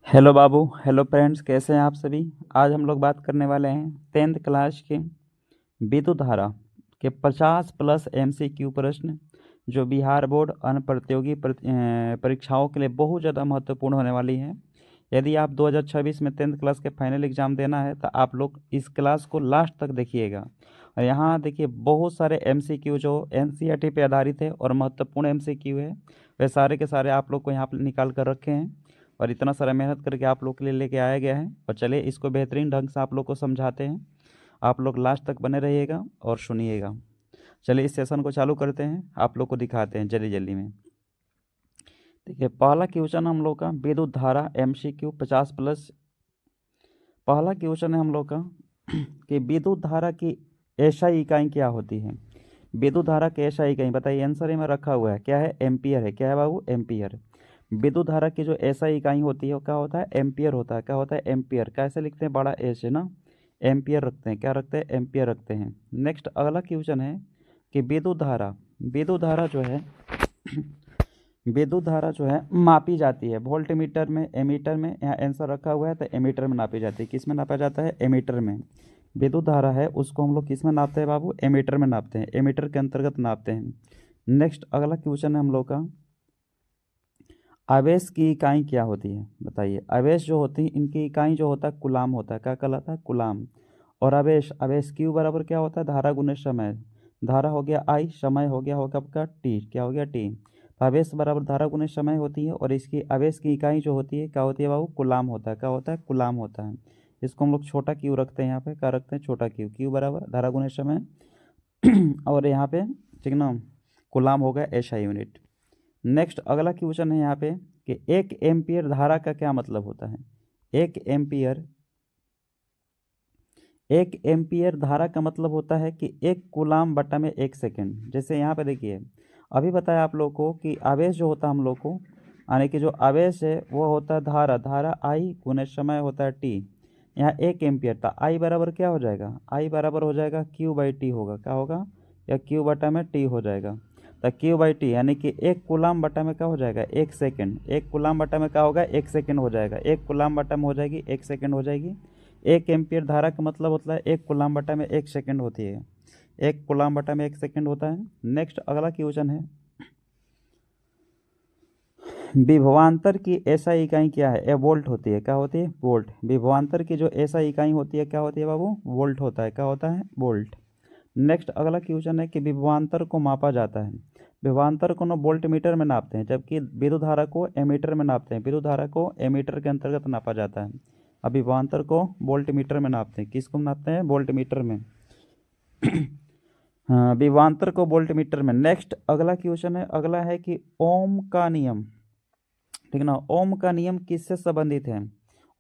Hello बाबू, hello friends, कैसे हैं आप सभी। आज हम लोग बात करने वाले हैं 10th क्लास के विद्युत धारा के 50 प्लस एमसीक्यू प्रश्न जो बिहार बोर्ड अन्य प्रतियोगी परीक्षाओं के लिए बहुत ज़्यादा महत्वपूर्ण होने वाली हैं। यदि आप 2026 में 10th क्लास के फाइनल एग्ज़ाम देना है तो आप लोग इस क्लास को लास्ट तक देखिएगा। और यहाँ देखिए बहुत सारे एमसीक्यू जो एनसीईआरटी पे आधारित है और महत्वपूर्ण एमसीक्यू है, वे सारे के सारे आप लोग को यहाँ पर निकाल कर रखे हैं और इतना सारा मेहनत करके आप लोग के लिए लेके आया गया है। और चलिए इसको बेहतरीन ढंग से आप लोग को समझाते हैं। आप लोग लास्ट तक बने रहिएगा और सुनिएगा। चलिए इस सेशन को चालू करते हैं, आप लोग को दिखाते हैं जल्दी जल्दी में। देखिए पहला क्वेश्चन हम लोग का विद्युत धारा एमसीक्यू 50 प्लस। पहला क्वेश्चन है हम लोग का कि विद्युत धारा की एसआई इकाई क्या होती है। विद्युत धारा की एसआई इकाई बताइए। आंसर में रखा हुआ है, क्या है? एम्पियर है। क्या है बाबू? एम्पियर। विद्युत धारा की जो एसआई इकाई होती है वो क्या होता है? एम्पियर होता है। क्या होता है? एम्पियर। कैसे लिखते हैं? बड़ा एस है ना, एम्पियर रखते हैं। क्या रखते हैं? एम्पियर रखते हैं। नेक्स्ट अगला क्वेश्चन है कि विद्युत धारा जो है विद्युत धारा जो है मापी जाती है वोल्ट मीटर में, एमीटर में। यहाँ आंसर रखा हुआ है तो एमीटर में नापी जाती है। किस में नापा जाता है? एमीटर में। विद्युत धारा है उसको हम लोग किस में नापते हैं बाबू? एमीटर में नापते हैं। एमीटर के अंतर्गत नापते हैं। नेक्स्ट अगला क्वेश्चन है हम लोग का, आवेश की इकाई क्या होती है? बताइए। आवेश जो होती है इनकी इकाई जो होता है कुलाम होता है। क्या कहलाता है? कुलाम। और आवेश आवेश क्यू बराबर क्या होता है? धारा गुने समय। धारा हो गया आई, समय हो गया होगा आपका टी। क्या हो गया? टी। तो आवेश बराबर धारा गुने समय होती है और इसकी आवेश की इकाई जो होती है क्या होती है बाबू? कुलाम होता है। क्या होता है? कुलाम होता है। इसको हम लोग छोटा क्यू रखते हैं। यहाँ पे क्या रखते हैं? छोटा क्यू। क्यू बराबर धारा गुने समय और यहाँ पे ठीक ना, कुलाम हो गया एसआई यूनिट। नेक्स्ट अगला क्वेश्चन है यहाँ पे कि एक एम्पियर धारा का क्या मतलब होता है? एक एम्पियर धारा का मतलब होता है कि 1 कूलाम/1 सेकेंड। जैसे यहाँ पे देखिए अभी बताया आप लोग को कि आवेश जो होता है हम लोग को, यानी कि जो आवेश है वो होता है धारा आई गुने समय होता है टी। यहाँ 1 एम्पियर था, आई बराबर क्या हो जाएगा? आई बराबर हो जाएगा Q/T होगा। क्या होगा? या Q/T हो जाएगा। तो Q/T यानी कि 1 कूलाम/में क्या हो जाएगा? 1 सेकेंड। 1 कूलाम/में क्या होगा? 1 सेकेंड हो जाएगा। 1 कूलाम/में हो जाएगी 1 सेकेंड हो जाएगी। 1 एम्पियर धारा का मतलब होता है 1 कूलाम/1 सेकेंड होती है। 1 कूलाम/1 सेकेंड होता है। नेक्स्ट अगला क्वेश्चन है, विभवांतर की एसआई इकाई क्या है? वोल्ट होती है। क्या होती है? वोल्ट। विभवांतर की जो एसआई इकाई होती है क्या होती है बाबू? वोल्ट होता है। क्या होता है? वोल्ट। नेक्स्ट अगला क्वेश्चन है कि विभवांतर को मापा जाता है। विभवांतर को ना वोल्ट मीटर में नापते हैं, जबकि विद्युत धारा को एमीटर में नापते हैं। विद्युत धारा को एमीटर के अंतर्गत नापा जाता है। अब विभवांतर को वोल्ट मीटर में नापते हैं। किसको नापते हैं? वोल्ट मीटर में। हाँ, विभवांतर को वोल्ट मीटर में। नेक्स्ट अगला क्वेश्चन है, अगला है कि ओम का नियम, ठीक ना, ओम का नियम किससे संबंधित है?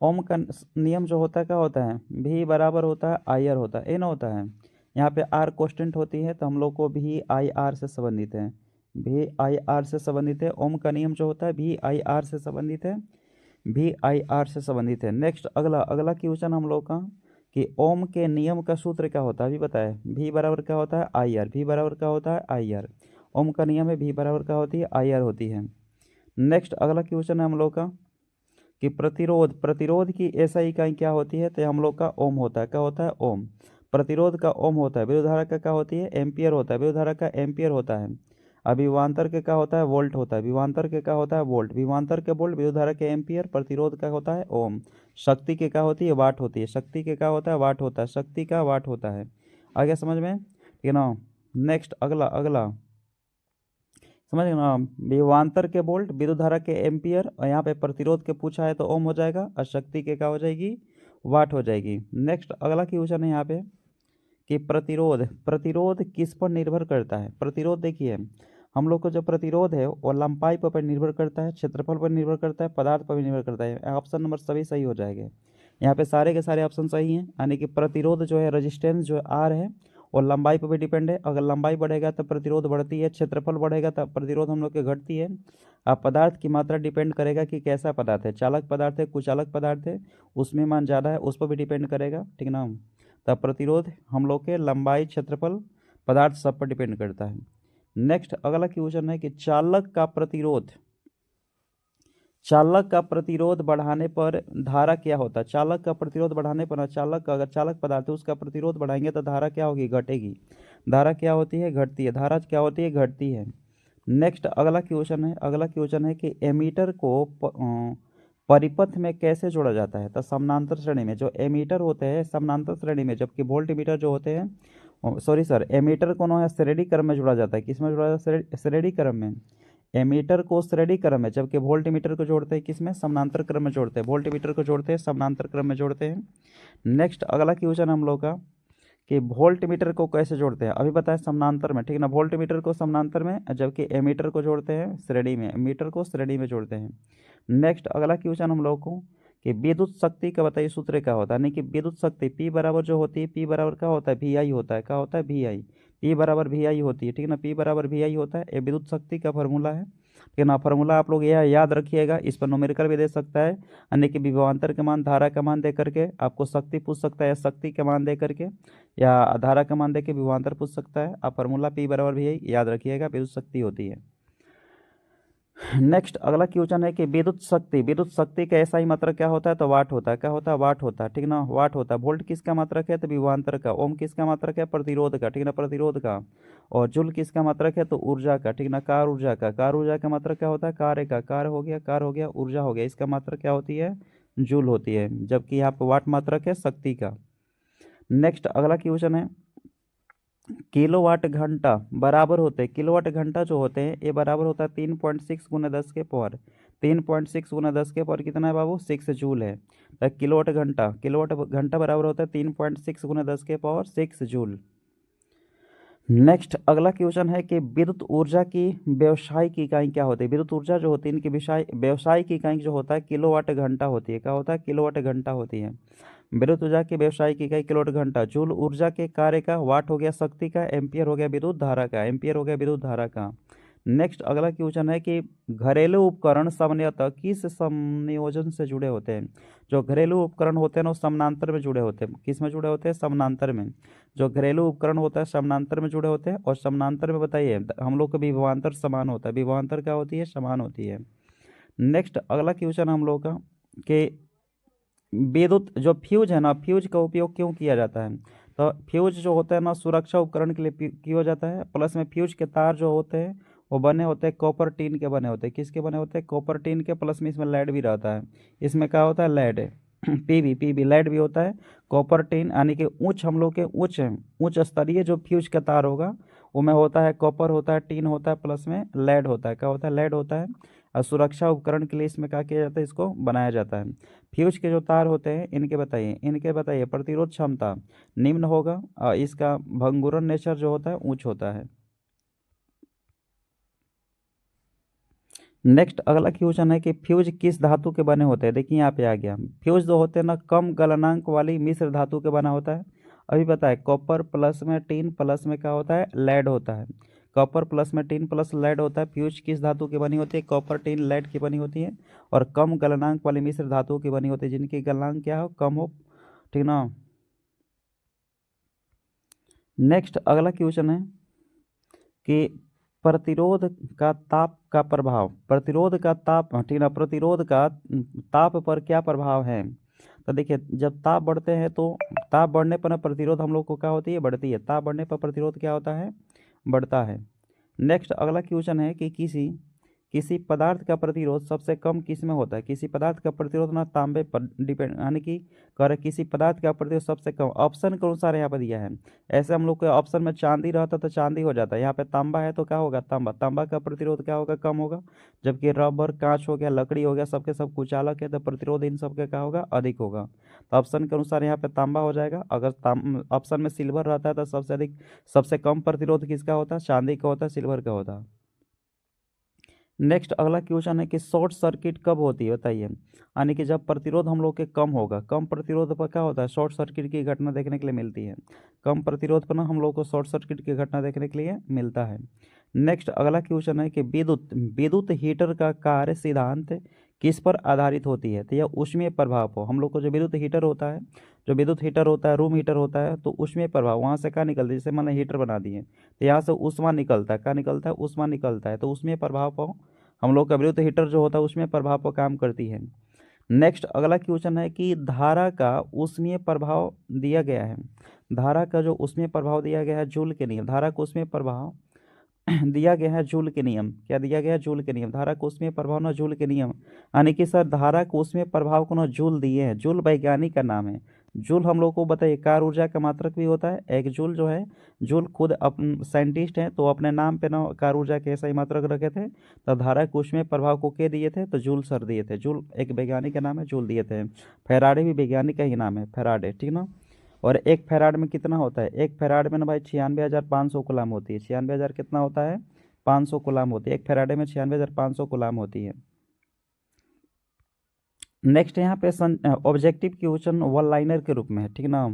ओम का नियम जो होता है क्या होता है? भी बराबर होता है आई आर होता है, ए ना होता है। यहाँ पे आर कांस्टेंट होती है तो हम लोग को भी आई आर से संबंधित है। भी आई आर से संबंधित है। ओम का नियम जो होता है भी आई आर से संबंधित है। भी आई आर से संबंधित है। नेक्स्ट अगला अगला क्वेश्चन हम लोग का कि ओम के नियम का सूत्र क्या होता है? अभी बताए। भी बराबर क्या होता है? I R. भी बराबर क्या होता है? I R. ओम का नियम है भी बराबर क्या होती है? आई आर होती है। नेक्स्ट अगला क्वेश्चन है हम लोग का कि प्रतिरोध की एसआई इकाई क्या होती है? तो हम लोग का ओम होता है। क्या होता है? ओम। प्रतिरोध का ओम होता है। विद्युत धारा का क्या होती है? एम्पियर होता है। विद्युत धारा का एम्पियर होता है। अब विभवांतर के क्या होता है? वोल्ट होता है। विभवांतर के क्या होता है? वोल्ट। विभवांतर के वोल्ट, विद्युत धारा के एम्पियर, प्रतिरोध का होता है ओम। शक्ति के क्या होती है? वाट होती है। शक्ति के क्या होता है? वाट होता है। शक्ति का वाट होता है। आ गया समझ में? ठीक है ना। नेक्स्ट अगला अगला समझ गए ना। विभवांतर के वोल्ट, विद्युत धारा के एम्पियर, और यहाँ पे प्रतिरोध के पूछा है तो ओम हो जाएगा और शक्ति के क्या हो जाएगी? वाट हो जाएगी। नेक्स्ट अगला क्वेश्चन है यहाँ पे कि प्रतिरोध प्रतिरोध किस पर निर्भर करता है? प्रतिरोध देखिए हम लोग को जो प्रतिरोध है वो लंबाई पर निर्भर करता है, क्षेत्रफल पर निर्भर करता है, पदार्थ पर भी निर्भर करता है। ऑप्शन नंबर सभी सही हो जाएंगे। यहाँ पे सारे के सारे ऑप्शन सही हैं। यानी कि प्रतिरोध जो है, रेजिस्टेंस जो आर है, और लंबाई पर भी डिपेंड है। अगर लंबाई बढ़ेगा तो प्रतिरोध बढ़ती है, क्षेत्रफल बढ़ेगा तो प्रतिरोध हम लोग की घटती है। अब पदार्थ की मात्रा डिपेंड करेगा कि कैसा पदार्थ है, चालक पदार्थ है, कुचालक पदार्थ है, उसमें मान ज़्यादा है, उस पर भी डिपेंड करेगा। ठीक ना। तब प्रतिरोध हम लोग के लंबाई, क्षेत्रफल, पदार्थ सब पर डिपेंड करता है। नेक्स्ट अगला क्वेश्चन है कि चालक का प्रतिरोध, चालक का प्रतिरोध बढ़ाने पर धारा क्या होता है? चालक का प्रतिरोध बढ़ाने पर चालक अगर चालक पदार्थ है उसका प्रतिरोध बढ़ाएंगे तो धारा क्या होगी? घटेगी। धारा क्या होती है? घटती है। धारा क्या होती है? घटती है। नेक्स्ट अगला क्वेश्चन है कि एमीटर को परिपथ में कैसे जोड़ा जाता है? तो समानांतर श्रेणी में। जो एमीटर होते हैं समानांतर श्रेणी में, जबकि वोल्ट मीटर जो होते हैं, सॉरी सर, एमीटर को ना श्रेणी क्रम में जोड़ा जाता है। किस में जोड़ा जाता है? श्रेणी क्रम में। एमीटर को श्रेणी क्रम में, जबकि वोल्ट मीटर को जोड़ते हैं किसमें? समानांतर क्रम में जोड़ते हैं। वोल्ट मीटर को जोड़ते हैं समानांतर क्रम में जोड़ते हैं। नेक्स्ट अगला क्वेश्चन हम लोग का कि वोल्ट मीटर को कैसे जोड़ते हैं? अभी बताएं समानांतर में, ठीक ना। वोल्ट मीटर को समानांतर में, जबकि एमीटर को जोड़ते हैं श्रेणी में। मीटर को श्रेणी में जोड़ते हैं। नेक्स्ट अगला क्वेश्चन हम लोग को कि विद्युत शक्ति का बताइए सूत्र क्या होता है? यानी कि विद्युत शक्ति P बराबर जो होती है, P बराबर क्या होता है? VI होता है। क्या होता है? VI। P बराबर VI होती है, ठीक ना। P बराबर VI होता है। ये विद्युत शक्ति का फॉर्मूला है, ठीक है ना। फार्मूला आप लोग यह याद रखिएगा। इस पर न्यूमेरिकल भी दे सकता है, यानी कि विभवांतर का मान, धारा का मान दे करके आपको शक्ति पूछ सकता है, शक्ति का मान दे करके, या धारा का मान दे के विभवांतर पूछ सकता है। आप फार्मूला P बराबर VI याद रखिएगा, विद्युत शक्ति होती है। नेक्स्ट अगला क्वेश्चन है कि विद्युत शक्ति का ऐसा ही मात्रक क्या होता है? तो वाट होता है। क्या होता है? वाट होता है, ठीक ना। वाट होता है। वोल्ट किसका मात्रक है? तो विभवांतर का। ओम किसका मात्रक है? प्रतिरोध का, ठीक ना, प्रतिरोध का। और जूल किसका मात्रक है? तो ऊर्जा का, ठीक ना, कार ऊर्जा का। कार ऊर्जा का मात्रक क्या होता है? कार्य का। कार्य हो गया, कार हो गया, ऊर्जा हो गया, इसका मात्रक क्या होती है? जूल होती है। जबकि यहाँ पर वाट मात्रक है शक्ति का। नेक्स्ट अगला क्वेश्चन है किलोवाट घंटा बराबर होते हैं, किलोवाट घंटा जो होते हैं ये बराबर होता है 3.6 गुना 10 के पावर। 3.6 गुना 10 के पावर कितना है बाबू? 6 जूल है। तो किलोवाट घंटा बराबर होता है 3.6 गुना 10 के पावर 6 जूल। नेक्स्ट अगला क्वेश्चन है कि विद्युत ऊर्जा की व्यावसायिक इकाई क्या होती है? विद्युत ऊर्जा जो होती है इनकी व्यावसायिक इकाई जो होता है किलोवाट घंटा होती है। क्या होता है? किलोवाट घंटा होती है। विद्युत ऊर्जा की व्यावसायिक इकाई किलोवाट घंटा। जूल ऊर्जा के कार्य का, वाट हो गया शक्ति का, एम्पियर हो गया विद्युत धारा का, एम्पियर हो गया विद्युत धारा का। नेक्स्ट अगला क्वेश्चन है कि घरेलू उपकरण सामान्यतः किस संयोजन से जुड़े होते हैं? जो घरेलू उपकरण होते हैं ना वो समानांतर में जुड़े होते हैं। किस में जुड़े होते हैं? समानांतर में। जो घरेलू उपकरण होता है समानांतर में जुड़े होते हैं। और समानांतर में बताइए हम लोग का विभवांतर समान होता है। विभवांतर क्या होती है? समान होती है। नेक्स्ट अगला क्वेश्चन हम लोग का कि विद्युत जो फ्यूज है ना, फ्यूज का उपयोग क्यों किया जाता है? तो फ्यूज जो होता है ना सुरक्षा उपकरण के लिए किया जाता है। प्लस में फ्यूज के तार जो होते हैं वो बने होते हैं कॉपर टीन के बने होते हैं। किसके बने होते हैं? कॉपर टीन के। प्लस में इसमें लेड भी रहता है। इसमें क्या होता है? लेड है। पीबी लेड भी होता है। कॉपर टीन यानी कि उच्च, हम लोग के उच्च स्तरीय जो फ्यूज का तार होगा वो में होता है कॉपर होता है, टीन होता है, प्लस में लेड होता है। क्या होता है? लेड होता है। और सुरक्षा उपकरण के लिए इसमें क्या किया जाता है? इसको बनाया जाता है। फ्यूज के जो तार होते हैं इनके बताइए प्रतिरोध क्षमता निम्न होगा और इसका भंगुरन नेचर जो होता है उच्च होता है। नेक्स्ट अगला क्वेश्चन है कि फ्यूज किस धातु के बने होते हैं? देखिए यहाँ पे आ गया। फ्यूज जो होते हैं ना कम गलनांक वाली मिश्र धातु के बना होता है। अभी पता है कॉपर प्लस में टीन प्लस में क्या होता है? लेड होता है। कॉपर प्लस में टीन प्लस लेड होता है। फ्यूज किस धातु की बनी होती है? कॉपर टीन लेड की बनी होती है। और कम गलनांक वाली मिश्र धातु की बनी होती है जिनकी गलनांक क्या हो? कम हो, ठीक ना। नेक्स्ट अगला क्वेश्चन है कि प्रतिरोध का ताप, ठीक ना, प्रतिरोध का ताप पर क्या प्रभाव है? तो देखिए जब ताप बढ़ते हैं तो ताप बढ़ने पर ना प्रतिरोध हम लोग को क्या होती है? बढ़ती है। ताप बढ़ने पर प्रतिरोध क्या होता है? बढ़ता है। नेक्स्ट अगला क्वेश्चन है कि किसी किसी पदार्थ का प्रतिरोध सबसे कम किस में होता है? किसी पदार्थ का प्रतिरोध ना तांबे पर डिपेंड, यानी कि कर किसी पदार्थ का प्रतिरोध सबसे कम ऑप्शन के अनुसार यहाँ पर दिया है। ऐसे हम लोग के ऑप्शन में चांदी रहता तो चांदी हो जाता है। यहाँ पे तांबा है तो क्या होगा? तांबा का प्रतिरोध क्या होगा? कम होगा। जबकि रबर, कांच हो गया, लकड़ी हो गया, सबके सब कुचालक है तो प्रतिरोध इन सबके क्या होगा? अधिक होगा। तो ऑप्शन के अनुसार यहाँ पे तांबा हो जाएगा। अगर ऑप्शन में सिल्वर रहता है तो सबसे कम प्रतिरोध किसका होता है? चांदी का होता है, सिल्वर का होता है। नेक्स्ट अगला क्वेश्चन है कि शॉर्ट सर्किट कब होती है? बताइए। यानी कि जब प्रतिरोध हम लोग के कम होगा। कम प्रतिरोध पर क्या होता है? शॉर्ट सर्किट की घटना देखने के लिए मिलती है। कम प्रतिरोध पर ना हम लोग को शॉर्ट सर्किट की घटना देखने के लिए मिलता है। नेक्स्ट अगला क्वेश्चन है कि विद्युत हीटर का कार्य सिद्धांत किस पर आधारित होती है? तो यह ऊष्मीय प्रभाव हो। हम लोग को जो विद्युत हीटर होता है, रूम हीटर होता है, तो ऊष्मीय प्रभाव वहाँ से क्या निकलती है? जैसे मैंने हीटर बना दिए तो यहाँ से ऊष्मा निकलता है। क्या निकलता है? ऊष्मा निकलता है। तो ऊष्मीय प्रभाव पर हम लोग का विद्युत हीटर जो होता है उसमें प्रभाव पर काम करती है। नेक्स्ट अगला क्वेश्चन है कि धारा का ऊष्मीय प्रभाव दिया गया है। धारा का जो ऊष्मीय प्रभाव दिया गया है जूल के नियम, धारा को ऊष्मीय प्रभाव दिया गया है जूल के नियम। क्या दिया गया है? जूल के नियम। धारा को ऊष्मीय प्रभाव ना जूल के नियम, यानी कि सर धारा को ऊष्मीय प्रभाव को ना जूल दिए हैं। जूल वैज्ञानिक का नाम है। जूल हम लोग को बताइए कार्य ऊर्जा का मात्रक भी होता है। एक जूल जो है, जूल खुद अपन साइंटिस्ट हैं तो अपने नाम पे ना कार्य ऊर्जा के ऐसा ही मात्रक रखे थे। तो धारा के ऊष्मीय प्रभाव को के दिए थे? तो जूल सर दिए थे। जूल एक वैज्ञानिक का नाम है, जूल दिए थे। फैराडे भी वैज्ञानिक का ही नाम है, फैराडे, ठीक ना। और एक फैराड में कितना होता है? एक फैराड में ना भाई 96,500 कूलाम होती है। 96,000 कितना होता है? 500 कूलाम होती है। एक फैराडे में 96,500 कूलाम होती है। नेक्स्ट यहाँ पे ऑब्जेक्टिव क्वेश्चन वन लाइनर के रूप में है, ठीक ना।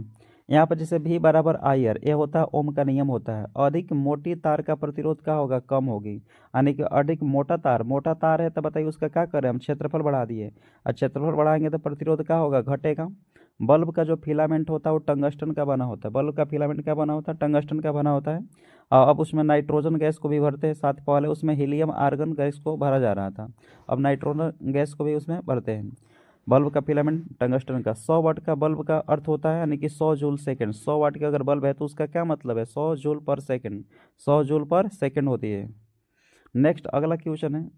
यहाँ पर जैसे V बराबर आई आर, ये होता है ओम का नियम होता है। अधिक मोटी तार का प्रतिरोध क्या होगा? कम होगी। यानी कि अधिक मोटा तार है तो बताइए उसका क्या करें हम? क्षेत्रफल बढ़ा दिए, और क्षेत्रफल बढ़ाएंगे तो प्रतिरोध क्या होगा? घटेगा। बल्ब का जो फिलामेंट होता है वो टंगस्टन का बना होता है। बल्ब का फिलामेंट क्या बना होता है? टंगस्टन का बना होता है। अब उसमें नाइट्रोजन गैस को भी भरते हैं साथ, पहले उसमें हीलियम आर्गन गैस को भरा जा रहा था, अब नाइट्रोजन गैस को भी उसमें भरते हैं। बल्ब का फिलामेंट टंगस्टन का। 100 वाट का बल्ब का अर्थ होता है यानी कि 100 जूल सेकंड। 100 वाट का अगर बल्ब है तो उसका क्या मतलब है? 100 जूल पर सेकंड, 100 जूल पर सेकंड होती है। नेक्स्ट अगला क्वेश्चन है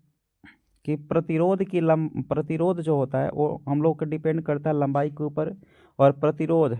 कि प्रतिरोध जो होता है वो हम लोग का डिपेंड करता है लंबाई के ऊपर। और प्रतिरोध,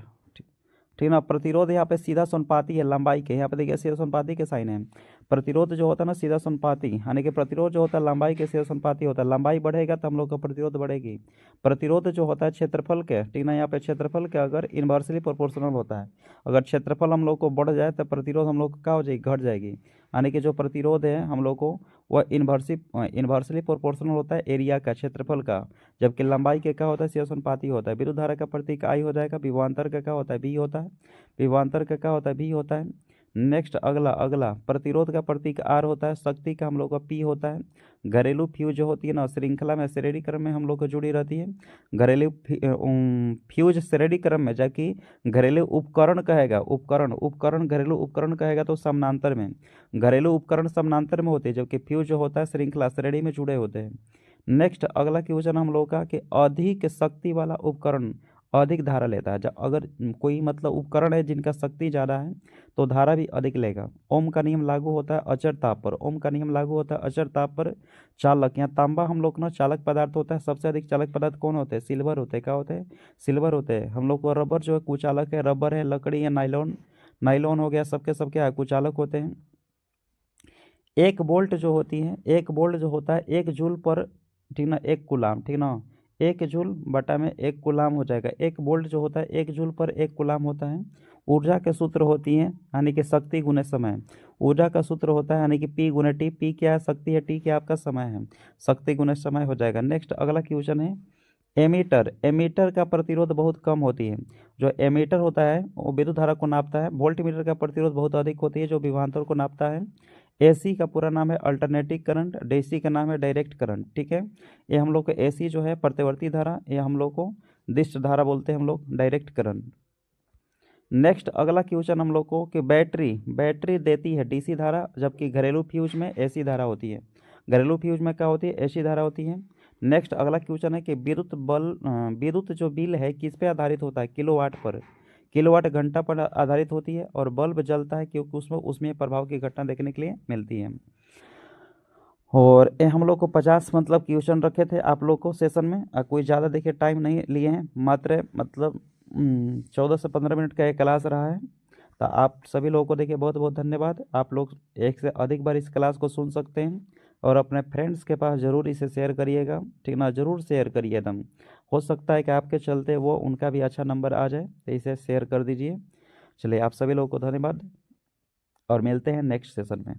ठीक ना, प्रतिरोध यहाँ पे सीधा समानुपाती है लंबाई के। यहाँ पे देखिए सीधा समानुपाती के साइन है। प्रतिरोध जो होता है ना सीधा समानुपाती, यानी कि प्रतिरोध जो होता है लंबाई के सीधा समानुपाती होता है। लंबाई बढ़ेगा तो हम लोग का प्रतिरोध बढ़ेगी। प्रतिरोध जो होता है क्षेत्रफल के, ठीक ना, यहाँ पे क्षेत्रफल के अगर इन्वर्सली प्रोपोर्शनल होता है। अगर क्षेत्रफल हम लोग को बढ़ जाए तो प्रतिरोध हम लोग को क्या हो जाएगी? घट जाएगी। यानी कि जो प्रतिरोध है हम लोग को वह इन्वर्सली प्रोपोर्शनल होता है एरिया का, क्षेत्रफल का। जबकि लंबाई के क्या होता है? सीधा समानुपाती होता है। विद्युत धारा का प्रतीक आई हो जाएगा। विभवांतर का क्या होता है? बी होता है। विभवांतर का क्या होता है? बी होता है। नेक्स्ट अगला प्रतिरोध का प्रतीक आर होता है। शक्ति का हम लोग का पी होता है। घरेलू फ्यूज जो होती है ना श्रृंखला में श्रेणी क्रम में हम लोग को जुड़ी रहती है। घरेलू फ्यूज श्रेणी क्रम में, जबकि घरेलू उपकरण कहेगा, उपकरण घरेलू उपकरण कहेगा तो समानांतर में। घरेलू उपकरण समानांतर में होते हैं, जबकि फ्यूज जो होता है श्रृंखला श्रेणी में जुड़े होते हैं। नेक्स्ट अगला क्वेश्चन हम लोग का कि अधिक शक्ति वाला उपकरण अधिक धारा लेता है। जब अगर कोई मतलब उपकरण है जिनका शक्ति ज़्यादा है तो धारा भी अधिक लेगा। ओम का नियम लागू होता है अचर ताप पर। ओम का नियम लागू होता है अचर ताप पर। चालक, यहाँ तांबा हम लोग ना चालक पदार्थ होता है। सबसे अधिक चालक पदार्थ कौन होते हैं? सिल्वर होते हैं। क्या होते हैं? सिल्वर होते हैं। हम लोग को रबर जो है कुचालक है। रबर है, लकड़ी है, नाइलॉन, नाइलॉन हो गया, सबके सब क्या है? कुचालक होते हैं। एक बोल्ट जो होती है, एक बोल्ट जो होता है 1 जूल पर, ठीक ना, 1 कूलाम, ठीक ना, 1 जूल बटा में 1 कूलाम हो जाएगा। एक बोल्ट जो होता है 1 जूल पर 1 कूलाम होता है। ऊर्जा के सूत्र होती है यानी कि शक्ति गुने समय। ऊर्जा का सूत्र होता है यानी कि पी गुने टी। पी क्या है? शक्ति है। टी क्या आपका? समय है। शक्ति गुने समय हो जाएगा। नेक्स्ट अगला क्वेश्चन है एमीटर का प्रतिरोध बहुत कम होती है। जो एमीटर होता है वो विद्युत धारा को नापता है। वोल्ट मीटर का प्रतिरोध बहुत अधिक होती है जो विभवांतर को नापता है। एसी का पूरा नाम है अल्टरनेटिंग करंट, डीसी का नाम है डायरेक्ट करंट, ठीक है। ये हम लोग को एसी जो है प्रतिवर्ती धारा, ये हम लोग को दिष्ट धारा बोलते हैं हम लोग, डायरेक्ट करंट। नेक्स्ट अगला क्वेश्चन हम लोग को कि बैटरी देती है डीसी धारा, जबकि घरेलू फ्यूज में एसी धारा होती है। घरेलू फ्यूज में क्या होती है? एसी धारा होती है। नेक्स्ट अगला क्वेश्चन है कि विद्युत जो बिल है किस पे आधारित होता है? किलोवाट पर। किलोवाट घंटा पर आधारित होती है। और बल्ब जलता है क्योंकि उसमें प्रभाव की घटना देखने के लिए मिलती है। और ये हम लोग को 50 मतलब क्वेश्चन रखे थे आप लोग को सेशन में। कोई ज़्यादा देखिए टाइम नहीं लिए हैं, मात्र मतलब 14 से 15 मिनट का एक क्लास रहा है। तो आप सभी लोगों को देखिए बहुत बहुत धन्यवाद। आप लोग एक से अधिक बार इस क्लास को सुन सकते हैं और अपने फ्रेंड्स के पास ज़रूर इसे शेयर करिएगा, ठीक ना, ज़रूर शेयर करिए एकदम। हो सकता है कि आपके चलते वो उनका भी अच्छा नंबर आ जाए, तो इसे शेयर कर दीजिए। चलिए आप सभी लोगों को धन्यवाद और मिलते हैं नेक्स्ट सेशन में।